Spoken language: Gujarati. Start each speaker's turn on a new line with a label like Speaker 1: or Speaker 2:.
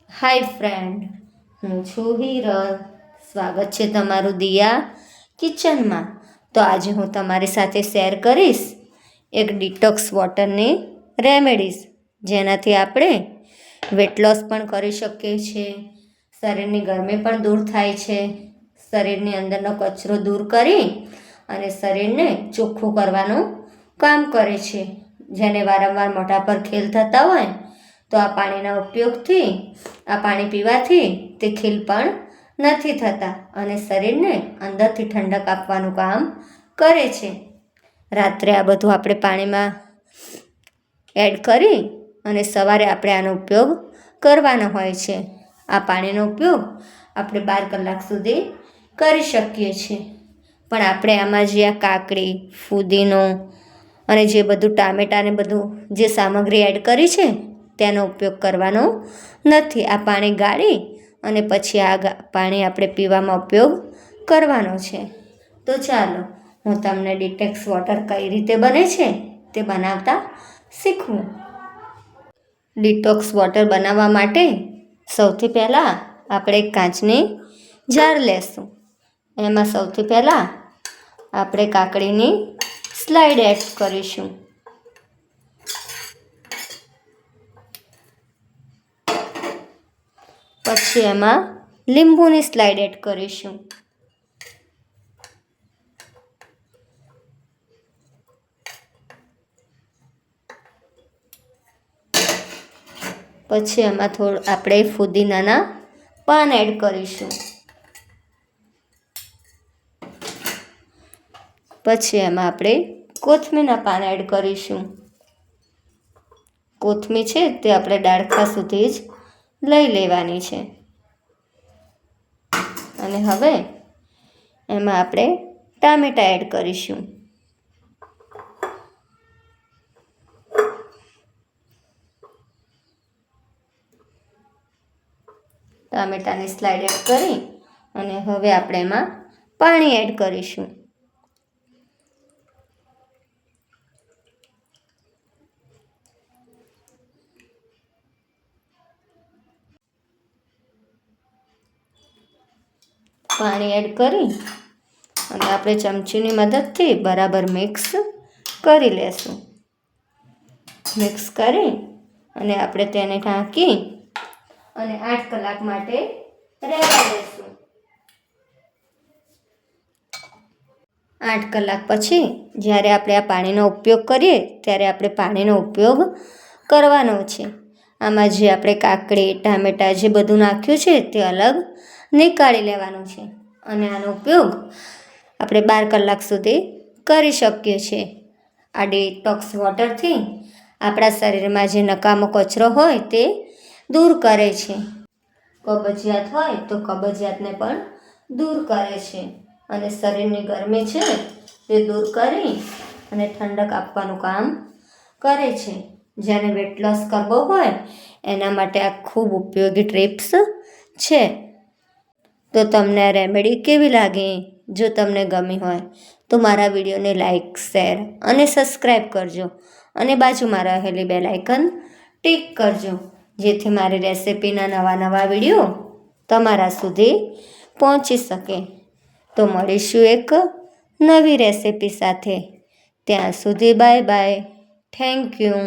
Speaker 1: હાય ફ્રેન્ડ, હું છું હિરલ. સ્વાગત છે તમારું દિયા કિચનમાં. તો આજે હું તમારી સાથે શેર કરીશ એક ડિટોક્સ વોટરની રેમેડીઝ, જેનાથી આપણે વેટ લોસ પણ કરી શકીએ છીએ, શરીરની ગરમી પણ દૂર થાય છે, શરીરની અંદરનો કચરો દૂર કરી અને શરીરને ચોખ્ખું કરવાનું કામ કરે છે. જેને વારંવાર મોઢા પર ખેલ થતા હોય તો આ પાણીના ઉપયોગથી, આ પાણી પીવાથી તે ખીલ પણ નથી થતા અને શરીરને અંદરથી ઠંડક આપવાનું કામ કરે છે. રાત્રે આ બધું આપણે પાણીમાં એડ કરી અને સવારે આપણે આનો ઉપયોગ કરવાનો હોય છે. આ પાણીનો ઉપયોગ આપણે 12 કલાક સુધી કરી શકીએ છીએ. પણ આપણે આમાં જે આ કાકડી, ફુદીનો અને જે બધું ટામેટાને બધું જે સામગ્રી એડ કરી છે તેનો ઉપયોગ કરવાનો નથી. આ પાણી ગાળી અને પછી આ પાણી આપણે પીવામાં ઉપયોગ કરવાનો છે. તો ચાલો હું તમને ડિટોક્સ વોટર કઈ રીતે બને છે તે બનાવતા શીખવું. ડિટોક્સ વોટર બનાવવા માટે સૌથી પહેલાં આપણે એક કાચની જાર લેશું. એમાં સૌથી પહેલાં આપણે કાકડીની સ્લાઇડ એડ કરીશું. પછી એમાં લીંબુની સ્લાઇડ એડ કરીશું. પછી એમાં થોડું આપણે ફુદીનાના પાન એડ કરીશું. પછી એમાં આપણે કોથમીરના પાન એડ કરીશું. કોથમીર છે તે આપણે ડાળખા સુધી જ લઈ લેવાની છે. અને હવે એમાં આપણે ટામેટાં એડ કરીશું. ટામેટાની સ્લાઇડ એડ કરી અને હવે આપણે એમાં પાણી એડ કરીશું. પાણી એડ કરી અને આપણે ચમચીની મદદથી બરાબર મિક્સ કરી લેશું. મિક્સ કરી અને આપણે તેને ઢાંકી અને 8 કલાક માટે રહેવા દઈશું. 8 કલાક પછી જ્યારે આપણે આ પાણીનો ઉપયોગ કરીએ ત્યારે આપણે પાણીનો ઉપયોગ કરવાનો છે. આમાં જે આપણે કાકડી, ટામેટાં જે બધું નાખ્યું છે તે અલગ નીકાળી લેવાનું છે અને આનો ઉપયોગ આપણે 12 કલાક સુધી કરી શકીએ છીએ. આ ડિટોક્સ વોટરથી આપણા શરીરમાં જે નકામો કચરો હોય તે દૂર કરે છે. કબજિયાત હોય તો કબજિયાતને પણ દૂર કરે છે અને શરીરની ગરમી છે તે દૂર કરી અને ઠંડક આપવાનું કામ કરે છે. જેને વેટ લોસ કરવો હોય એના માટે આ ખૂબ ઉપયોગી ટિપ્સ છે. તો તમને આ રેમેડી કેવી લાગી? જો તમને ગમી હોય તો મારા વિડીયોને લાઈક, શેર અને સબસ્ક્રાઈબ કરજો અને બાજુમાં રહેલી બેલ આઇકન ટિક કરજો, જેથી મારી રેસિપીના નવા વિડીયો તમારા સુધી પહોંચી શકે. તો મળીશું એક નવી રેસિપી સાથે. ત્યાં સુધી બાય બાય. Thank you.